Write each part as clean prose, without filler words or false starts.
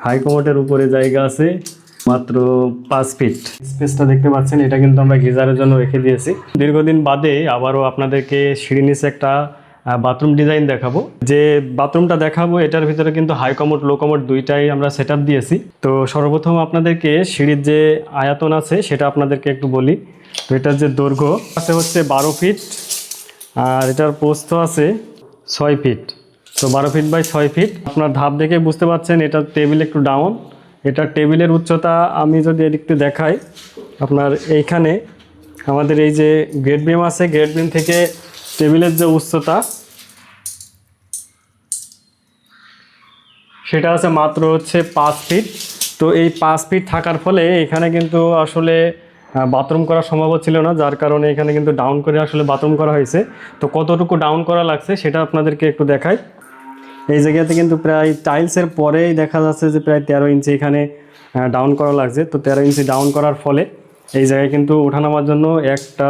High কমোডের উপরে জায়গা আছে মাত্র 5 ফিট। স্পেসটা দেখতে পাচ্ছেন, এটা কিন্তু আমরা গিজারের জন্য রেখে দিয়েছি। দীর্ঘদিন বাদে আবারও আপনাদেরকে সিঁড়ি নিচে একটা বাথরুম ডিজাইন দেখাবো। যে বাথরুমটা দেখাবো এটার ভিতরে কিন্তু হাই কমোড লো কমোড দুইটাই আমরা সেট আপ দিয়েছি। তো সর্বপ্রথম আপনাদেরকে সিঁড়ির যে আয়তন আছে সেটা আপনাদেরকে একটু বলি। তো এটার যে দৈর্ঘ্য আছে হচ্ছে 12 ফিট, আর এটার প্রস্থ আছে 6 ফিট। তো 12 ফিট বাই 6 ফিট। আপনার ধাপ দেখে বুঝতে পারছেন এটা টেবিল একটু ডাউন। এটা টেবিলের উচ্চতা আমি যদি একটু দেখাই, আপনার এইখানে আমাদের এই যে গ্রেড বিম আছে, গ্রেড বিম থেকে টেবিলের যে উচ্চতা সেটা আছে মাত্র হচ্ছে 5 ফিট। তো এই 5 ফিট থাকার ফলে এখানে কিন্তু আসলে বাথরুম করা সম্ভব ছিল না, যার কারণে এখানে কিন্তু ডাউন করে আসলে বাথরুম করা হয়েছে। তো কতটুকু ডাউন করা লাগছে সেটা আপনাদেরকে একটু দেখাই। এই জায়গাতে কিন্তু প্রায় টাইলসের পরেই দেখা যাচ্ছে যে প্রায় 13 ইঞ্চি এখানে ডাউন করা লাগছে। তো 13 ইঞ্চি ডাউন করার ফলে এই জায়গায় কিন্তু ওঠানামার জন্য একটা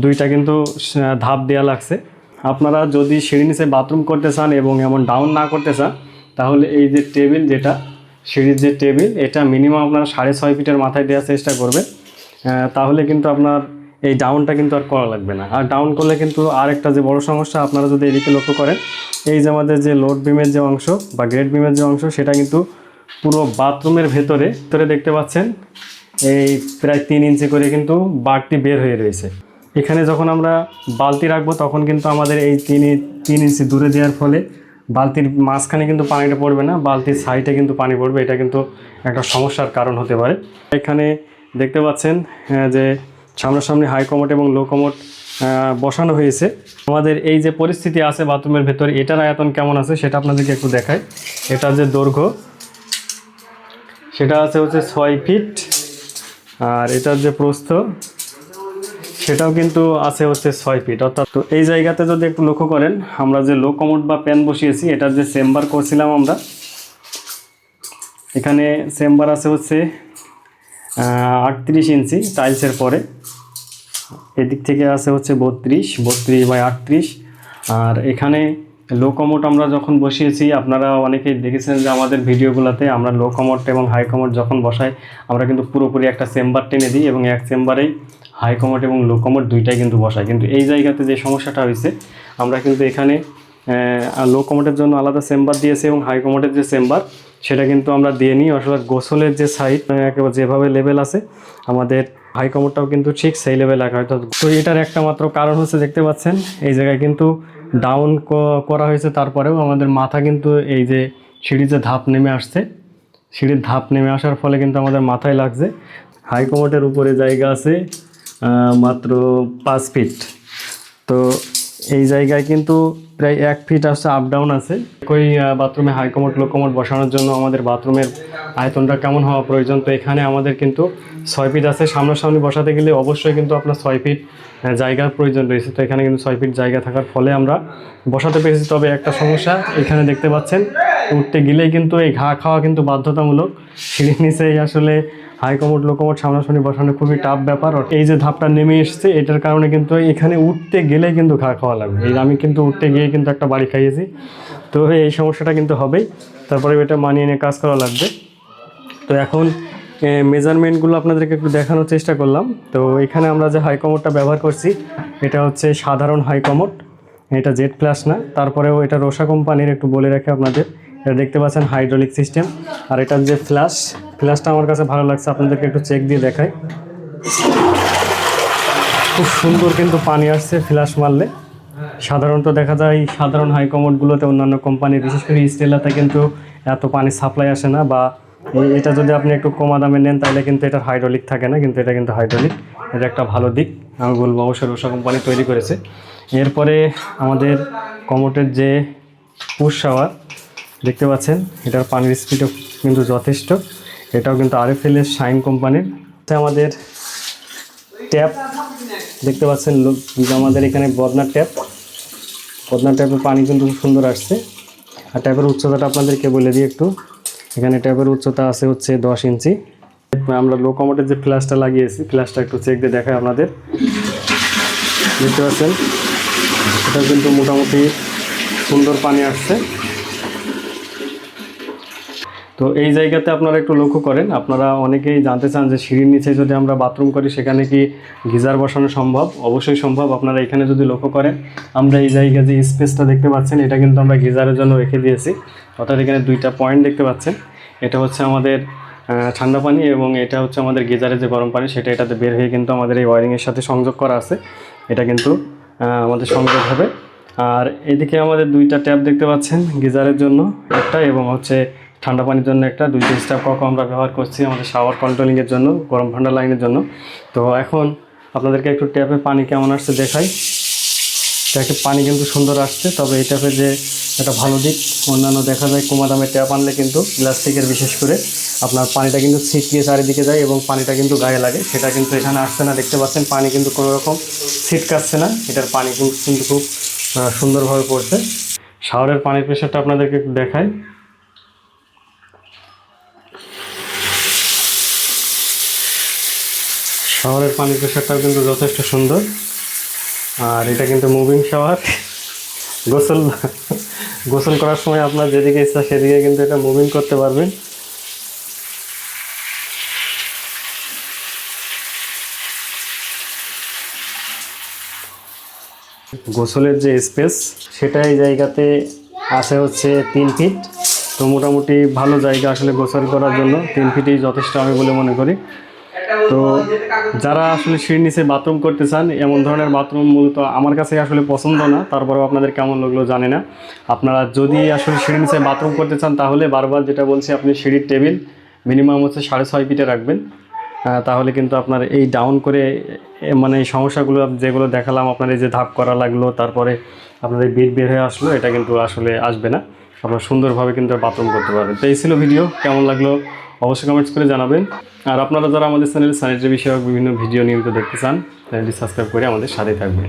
দুইটা কিন্তু ধাপ দেওয়া লাগছে। আপনারা যদি সিঁড়ি নিচে বাথরুম করতে চান এবং এমন ডাউন না করতে চান, তাহলে এই যে টেবিল, যেটা সিঁড়ির যে টেবিল, এটা মিনিমাম আপনারা 6.5 ফিটের মাথায় দেওয়ার চেষ্টা করবেন। তাহলে কিন্তু আপনার এই ডাউনটা কিন্তু আর করা লাগবে না। আর ডাউন করলে কিন্তু আর একটা যে বড় সমস্যা, আপনারা যদি এদিকে লক্ষ্য করেন, এই যে আমাদের যে লোড বিমের যে অংশ বা গ্রেড বিমের যে অংশ, সেটা কিন্তু পুরো বাথরুমের ভেতরে দেখতে পাচ্ছেন এই প্রায় 3 ইঞ্চি করে কিন্তু বাড়তি বের হয়ে রয়েছে। এখানে যখন আমরা বালতি রাখবো তখন কিন্তু আমাদের এই 3 ইঞ্চি দূরে দেওয়ার ফলে বালতির মাঝখানে কিন্তু পানিটা পড়বে না, বালতির সাইডে কিন্তু পানি পড়বে। এটা কিন্তু একটা সমস্যার কারণ হতে পারে। এখানে দেখতে পাচ্ছেন যে সামনাসামনি হাই কমোড এবং লো কমোড বসানো হয়েছে। আমাদের এই যে পরিস্থিতি আছে বাথরুমের ভেতরে, এটার আয়তন কেমন আছে সেটা আপনাদেরকে একটু দেখাই। এটার যে দৈর্ঘ্য সেটা আছে হচ্ছে 6 ফিট, আর এটার যে প্রস্থ সেটাও কিন্তু আছে হচ্ছে 6 ফিট। অর্থাৎ তো এই জায়গাতে যদি একটু লক্ষ্য করেন, আমরা যে লো কমোড বা প্যান বসিয়েছি, এটার যে চেম্বার করছিলাম আমরা, এখানে চেম্বার আছে হচ্ছে 38 ইঞ্চি টাইলসের পরে। এদিক থেকে আছে হচ্ছে 32 বাই 38। আর এখানে লো কমোড আমরা যখন বসিয়েছি, আপনারা অনেকেই দেখেছেন যে আমাদের ভিডিওগুলোতে আমরা লো কমোড এবং হাই কমোড যখন বসাই, আমরা কিন্তু পুরোপুরি একটা চেম্বার টেনে দিই এবং এক চেম্বারেই হাই কমোড এবং লো কমোড দুইটাই কিন্তু বসাই। কিন্তু এই জায়গাতে যে সমস্যাটা হয়েছে, আমরা কিন্তু এখানে লো কমোডের জন্য আলাদা চেম্বার দিয়েছি এবং হাই কমোডের যে চেম্বার সেটা কিন্তু আমরা দিয়ে নিই। আসলে গোসলের যে সাইড একেবারে যেভাবে লেভেল আছে, আমাদের হাই কমোডটাও কিন্তু ঠিক সেই লেভেল রাখা হয়। তো এটার একটা মাত্র কারণ হচ্ছে, দেখতে পাচ্ছেন এই জায়গায় কিন্তু ডাউন করা হয়েছে, তারপরেও আমাদের মাথা কিন্তু এই যে সিঁড়ির যে ধাপ নেমে আসছে, সিঁড়ির ধাপ নেমে আসার ফলে কিন্তু আমাদের মাথায় লাগছে। হাই কমোডের উপরে জায়গা আছে মাত্র 5 ফিট। তো এই জায়গায় কিন্তু প্রায় 1 ফিট আসছে আপ ডাউন আছে। ওই বাথরুমে হাই কমোড লো কমোড বসানোর জন্য আমাদের বাথরুমের আয়তনটা কেমন হওয়া প্রয়োজন, তো এখানে আমাদের কিন্তু 6 ফিট আছে। সামনাসামনি বসাতে গেলে অবশ্যই কিন্তু আপনার 6 ফিট জায়গার প্রয়োজন রয়েছে। তো এখানে কিন্তু 6 ফিট জায়গা থাকার ফলে আমরা বসাতে পেরেছি। তবে একটা সমস্যা এখানে দেখতে পাচ্ছেন, উঠতে গেলেই কিন্তু এই ঘা খাওয়া কিন্তু বাধ্যতামূলক। সিঁড়ির নিচেই আসলে হাই কমোড লো কমোড সামনাসামনি বসানো খুবই টাফ ব্যাপার। এই যে ধাপটা নেমে এসছে, এটার কারণে কিন্তু এখানে উঠতে গেলেই কিন্তু ঘা খাওয়া লাগবে। এই আমি কিন্তু উঠতে গিয়ে কিন্তু একটা বাড়ি খাইয়েছি। তো এই সমস্যাটা কিন্তু হবেই, তারপরে এটা মানিয়ে নিয়ে কাজ করা লাগবে। তো এখন মেজারমেন্টগুলো আপনাদেরকে একটু দেখানোর চেষ্টা করলাম। তো এখানে আমরা যে হাই কমোডটা ব্যবহার করছি, এটা হচ্ছে সাধারণ হাই কমোড, এটা জেড প্লাস না। তারপরেও এটা রোসা কোম্পানির, একটু বলে রাখি আপনাদের। এটা দেখতে পাচ্ছেন হাইড্রোলিক সিস্টেম। আর এটার যে ফ্ল্যাশটা আমার কাছে ভালো লাগছে, আপনাদেরকে একটু চেক দিয়ে দেখাই। খুব সুন্দর কিন্তু পানি আসছে ফ্ল্যাশ মারলে। সাধারণত দেখা যায় সাধারণ হাই কমোডগুলোতে, অন্যান্য কোম্পানি বিশেষ করে স্টেলাতে কিন্তু এত পানি সাপ্লাই আসে না, বা এটা যদি আপনি একটু কমা দামে নেন তাহলে কিন্তু এটার হাইড্রোলিক থাকে না। কিন্তু এটা কিন্তু হাইড্রোলিক, এটা একটা ভালো দিক আমি বলবো। অবশ্যই রোসা কোম্পানি তৈরি করেছে। এরপরে আমাদের কমোডের যে পুশ শাওয়ার দেখতে পাচ্ছেন, এটার পানির স্পিডও কিন্তু যথেষ্ট। এটাও কিন্তু RFL এর শাইন কোম্পানির। আমাদের ট্যাপ দেখতে পাচ্ছেন, আমাদের এখানে বদনা ট্যাপের পানি কিন্তু খুব সুন্দর আসছে। আর ট্যাপের উচ্চতাটা আপনাদেরকে বলে দিই একটু। এখানে ট্যাপের উচ্চতা আছে হচ্ছে 10 ইঞ্চি। আমরা লো কমোডের যে ফ্ল্যাশটা লাগিয়েছি, ফ্ল্যাশটা একটু চেক দিয়ে দেখাই আপনাদের। দেখতে পাচ্ছেন এটা কিন্তু মোটামুটি সুন্দর পানি আসছে। তো এই জায়গাতে আপনারা একটু লক্ষ্য করেন, আপনারা অনেকেই জানতে চান যে সিঁড়ির নিচে যদি আমরা বাথরুম করি সেখানে কি গিজার বসানো সম্ভব? অবশ্যই সম্ভব। আপনারা এখানে যদি লক্ষ্য করেন, আমরা এই জায়গায় যে স্পেসটা দেখতে পাচ্ছেন এটা কিন্তু আমরা গিজারের জন্য রেখে দিয়েছি। অর্থাৎ এখানে দুইটা পয়েন্ট দেখতে পাচ্ছেন, এটা হচ্ছে আমাদের ঠান্ডা পানি এবং এটা হচ্ছে আমাদের গিজারের যে গরম পানি, সেটা এটাতে বের হয়ে কিন্তু আমাদের এই ওয়ারিংয়ের সাথে সংযোগ করা আছে। এটা কিন্তু আমাদের সংযোগ হবে। আর এদিকে আমাদের দুইটা ট্যাপ দেখতে পাচ্ছেন, গিজারের জন্য একটা এবং হচ্ছে ঠান্ডা পানির জন্য একটা। দুইটা স্ট্যাপ কক আমরা ব্যবহার করছি আমাদের শাওয়ার কন্ট্রোলিংয়ের জন্য, গরম ঠান্ডা লাইনের জন্য। তো এখন আপনাদেরকে একটু ট্যাপে পানি কেমন আসছে দেখাই। ট্যাপে পানি কিন্তু সুন্দর আসছে, তবে এই ট্যাপে যে একটা ভালো দিক, অন্যান্য দেখা যায় কমা দামে ট্যাপ আনলে কিন্তু প্লাস্টিকের বিশেষ করে আপনার পানিটা কিন্তু ছিটকিয়ে চারিদিকে যায় এবং পানিটা কিন্তু গায়ে লাগে। সেটা কিন্তু এখানে আসছে না, দেখতে পাচ্ছেন পানি কিন্তু কোনো রকম ছিটকাচ্ছে না। এটার পানি কিন্তু খুব সুন্দরভাবে পড়ছে। শাওয়ারের পানির প্রেশারটা আপনাদেরকে একটু দেখাই। শাওয়ারের পানির প্রেশারটাও কিন্তু যথেষ্ট সুন্দর। আর এটা কিন্তু মুভিং শাওয়ার। গোসল করার সময় আপনার যেদিকে ইচ্ছা সেদিকে কিন্তু এটা মুভিং করতে পারবেন। গোসলের যে স্পেস সেটা এই জায়গাতে আছে হচ্ছে 3 ফিট। তো মোটামুটি ভালো জায়গা আসলে গোসল করার জন্য 3 ফিটই যথেষ্ট আমি বলে মনে করি। তো যারা আসলে সিঁড়ির নিচে বাথরুম করতে চান, এমন ধরনের বাথরুম মূলত আমার কাছে আসলে পছন্দ না, তারপরেও আপনাদের কেমন লাগলো জানি না। আপনারা যদি আসলে সিঁড়ির নিচে বাথরুম করতে চান তাহলে বারবার যেটা বলছি, আপনি সিঁড়ির টেবিল মিনিমাম হচ্ছে 6.5 ফিটে রাখবেন। তাহলে কিন্তু আপনার এই ডাউন করে মানে এই সমস্যাগুলো যেগুলো দেখালাম, আপনার এই যে ধাপ করা লাগলো, তারপরে আপনাদের বিট বের হয়ে আসলো, এটা কিন্তু আসলে আসবে না। আপনারা সুন্দরভাবে কিন্তু বাথরুম করতে পারবেন। তো এই ছিল ভিডিও, কেমন লাগলো অবশ্যই কমেন্টস করে জানাবেন। আর আপনারা যারা আমাদের চ্যানেলে স্যানিটারি বিষয়ক বিভিন্ন ভিডিও নিয়মিত দেখতে চান, চ্যানেলটি সাবস্ক্রাইব করে আমাদের সাথে থাকবেন।